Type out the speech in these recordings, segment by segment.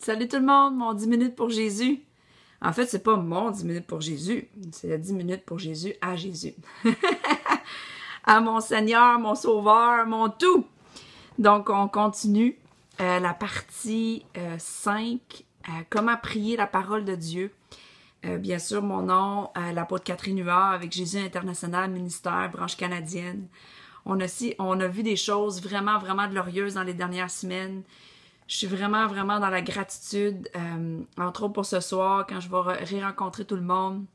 Salut tout le monde, mon 10 minutes pour Jésus. En fait, c'est pas mon 10 minutes pour Jésus, c'est le 10 minutes pour Jésus à Jésus. À mon Seigneur, mon Sauveur, mon tout. Donc, on continue la partie 5, comment prier la parole de Dieu. Bien sûr, mon nom, l'apôtre Catherine Huard, avec Jésus International, ministère, branche canadienne. On a vu des choses vraiment, vraiment glorieuses dans les dernières semaines. Je suis vraiment, vraiment dans la gratitude, entre autres pour ce soir, quand je vais rérencontrer tout le monde.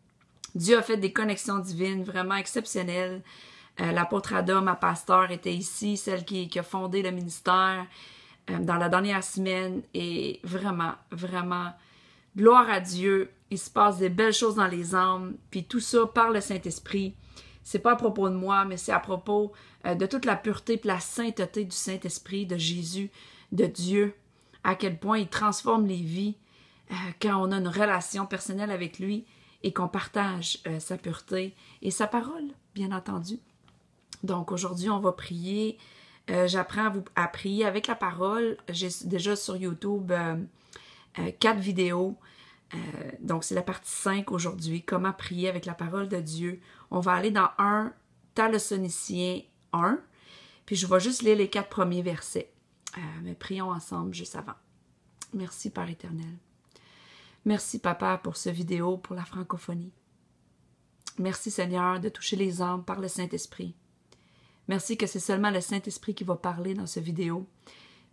Dieu a fait des connexions divines vraiment exceptionnelles. L'apôtre Ada, ma pasteur, était ici, celle qui a fondé le ministère dans la dernière semaine. Et vraiment, vraiment, gloire à Dieu. Il se passe des belles choses dans les âmes. Puis tout ça par le Saint-Esprit. C'est pas à propos de moi, mais c'est à propos de toute la pureté et la sainteté du Saint-Esprit, de Jésus, de Dieu, à quel point il transforme les vies quand on a une relation personnelle avec lui et qu'on partage sa pureté et sa parole, bien entendu. Donc aujourd'hui, on va prier. J'apprends à prier avec la parole. J'ai déjà sur YouTube 4 vidéos. Donc c'est la partie 5 aujourd'hui, comment prier avec la parole de Dieu. On va aller dans 1 Thessaloniciens 1, puis je vais juste lire les 4 premiers versets. Mais prions ensemble juste avant. Merci, Père éternel. Merci, Papa, pour ce vidéo, pour la francophonie. Merci, Seigneur, de toucher les âmes par le Saint-Esprit. Merci que c'est seulement le Saint-Esprit qui va parler dans cette vidéo.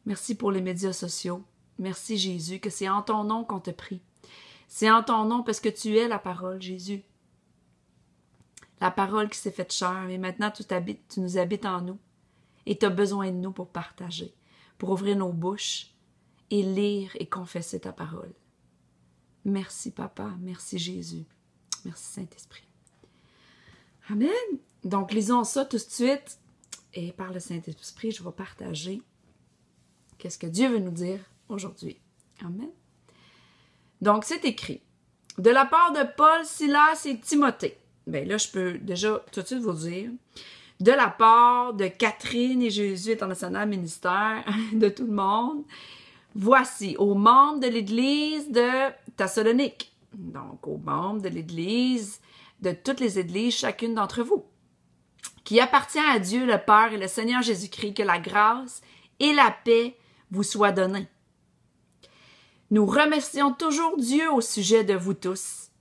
Merci pour les médias sociaux. Merci, Jésus, que c'est en ton nom qu'on te prie. C'est en ton nom parce que tu es la parole, Jésus. La parole qui s'est faite chair, mais maintenant tu nous habites en nous. Et tu as besoin de nous pour partager, pour ouvrir nos bouches et lire et confesser ta parole. Merci, Papa. Merci, Jésus. Merci, Saint-Esprit. Amen. Donc, lisons ça tout de suite. Et par le Saint-Esprit, je vais partager qu'est-ce que Dieu veut nous dire aujourd'hui. Amen. Donc, c'est écrit. De la part de Paul, Silas et Timothée. Bien là, je peux déjà tout de suite vous dire. De la part de Catherine et Jésus International Ministère, de tout le monde, voici, aux membres de l'Église de Thessalonique, donc aux membres de l'Église, de toutes les églises, chacune d'entre vous, qui appartient à Dieu le Père et le Seigneur Jésus-Christ, que la grâce et la paix vous soient données. Nous remercions toujours Dieu au sujet de vous tous,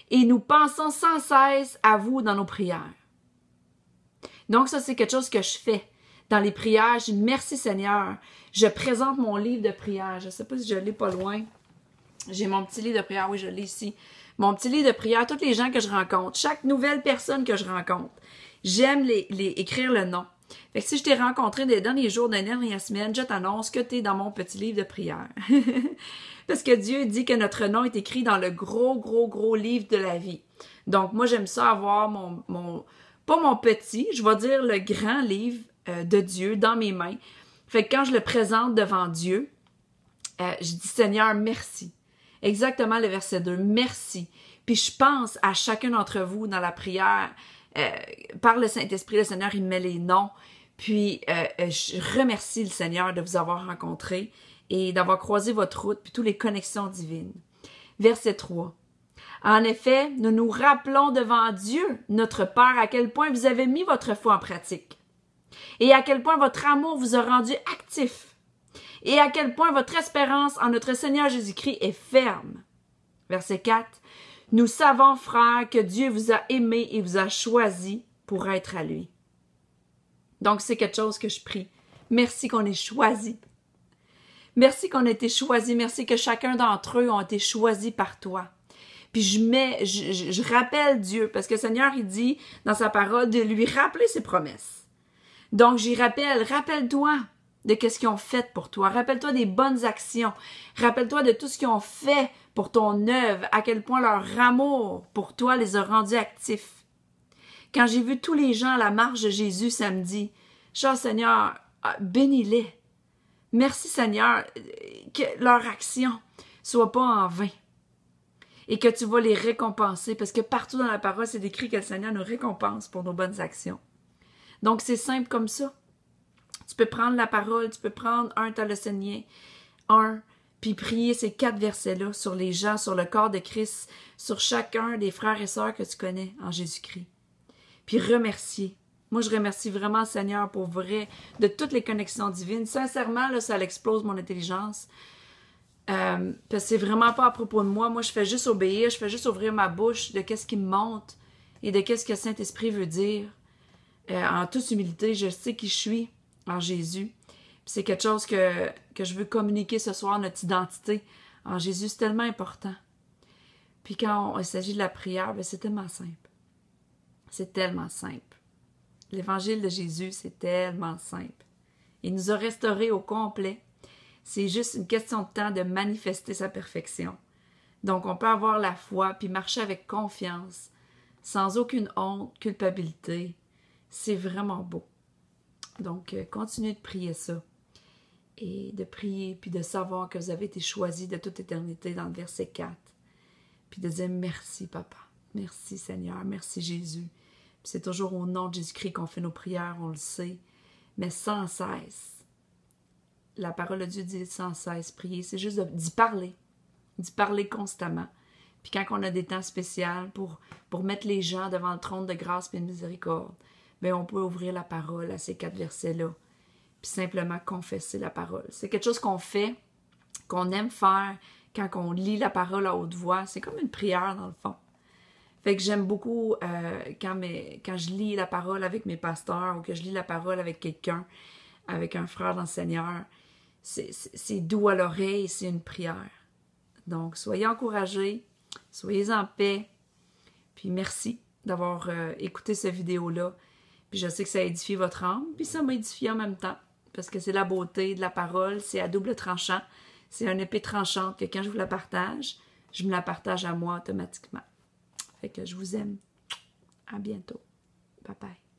et nous pensons sans cesse à vous dans nos prières. Donc ça, c'est quelque chose que je fais dans les prières. Je dis merci Seigneur. Je présente mon livre de prière. Je ne sais pas si je l'ai pas loin. J'ai mon petit livre de prière. Oui, je l'ai ici. Mon petit livre de prière. Toutes les gens que je rencontre. Chaque nouvelle personne que je rencontre. J'aime écrire le nom. Fait que si je t'ai rencontré des derniers jours, des dernières semaines, je t'annonce que tu es dans mon petit livre de prière. Parce que Dieu dit que notre nom est écrit dans le gros, gros, gros livre de la vie. Donc moi, j'aime ça avoir pas mon petit, je vais dire le grand livre de Dieu dans mes mains. Fait que quand je le présente devant Dieu, je dis Seigneur, merci. Exactement le verset 2, merci. Puis je pense à chacun d'entre vous dans la prière, par le Saint-Esprit, le Seigneur, il met les noms. Puis je remercie le Seigneur de vous avoir rencontré et d'avoir croisé votre route, puis toutes les connexions divines. Verset 3. En effet, nous nous rappelons devant Dieu, notre Père, à quel point vous avez mis votre foi en pratique et à quel point votre amour vous a rendu actif et à quel point votre espérance en notre Seigneur Jésus-Christ est ferme. Verset 4. Nous savons, frères, que Dieu vous a aimés et vous a choisis pour être à lui. Donc, c'est quelque chose que je prie. Merci qu'on ait choisi. Merci qu'on ait été choisis. Merci que chacun d'entre eux ont été choisis par toi. Puis je rappelle Dieu, parce que le Seigneur, il dit dans sa parole de lui rappeler ses promesses. Donc, j'y rappelle-toi de ce qu'ils ont fait pour toi. Rappelle-toi des bonnes actions. Rappelle-toi de tout ce qu'ils ont fait pour ton œuvre, à quel point leur amour pour toi les a rendus actifs. Quand j'ai vu tous les gens à la marche de Jésus samedi, cher Seigneur, bénis-les. Merci Seigneur, que leur action soit pas en vain. Et que tu vas les récompenser, parce que partout dans la parole, c'est écrit que le Seigneur nous récompense pour nos bonnes actions. Donc, c'est simple comme ça. Tu peux prendre la parole, tu peux prendre 1 Thessaloniciens 1, puis prier ces 4 versets-là sur les gens, sur le corps de Christ, sur chacun des frères et sœurs que tu connais en Jésus-Christ. Puis remercier. Moi, je remercie vraiment le Seigneur pour vrai de toutes les connexions divines. Sincèrement, là, ça explose mon intelligence. Parce que c'est vraiment pas à propos de moi. Moi, je fais juste obéir, je fais juste ouvrir ma bouche de qu'est-ce qui me monte et de qu'est-ce que le Saint-Esprit veut dire. En toute humilité, je sais qui je suis en Jésus. C'est quelque chose que je veux communiquer ce soir, notre identité en Jésus, c'est tellement important. Puis quand il s'agit de la prière, c'est tellement simple. C'est tellement simple. L'évangile de Jésus, c'est tellement simple. Il nous a restaurés au complet. C'est juste une question de temps de manifester sa perfection. Donc, on peut avoir la foi puis marcher avec confiance, sans aucune honte, culpabilité. C'est vraiment beau. Donc, continuez de prier ça. Et de prier, puis de savoir que vous avez été choisis de toute éternité dans le verset 4. Puis de dire merci, Papa. Merci, Seigneur. Merci, Jésus. Puis c'est toujours au nom de Jésus-Christ qu'on fait nos prières, on le sait. Mais sans cesse. La parole de Dieu dit sans cesse prier. C'est juste d'y parler. D'y parler constamment. Puis quand on a des temps spéciaux pour mettre les gens devant le trône de grâce et de miséricorde, bien, on peut ouvrir la parole à ces 4 versets-là. Puis simplement confesser la parole. C'est quelque chose qu'on fait, qu'on aime faire quand on lit la parole à haute voix. C'est comme une prière dans le fond. Fait que j'aime beaucoup quand je lis la parole avec mes pasteurs ou que je lis la parole avec quelqu'un, avec un frère dans le Seigneur. C'est doux à l'oreille, c'est une prière. Donc, soyez encouragés, soyez en paix. Puis merci d'avoir écouté cette vidéo-là. Puis je sais que ça édifie votre âme, puis ça m'a édifié en même temps. Parce que c'est la beauté de la parole, c'est à double tranchant. C'est une épée tranchante que quand je vous la partage, je me la partage à moi automatiquement. Fait que je vous aime. À bientôt. Bye bye.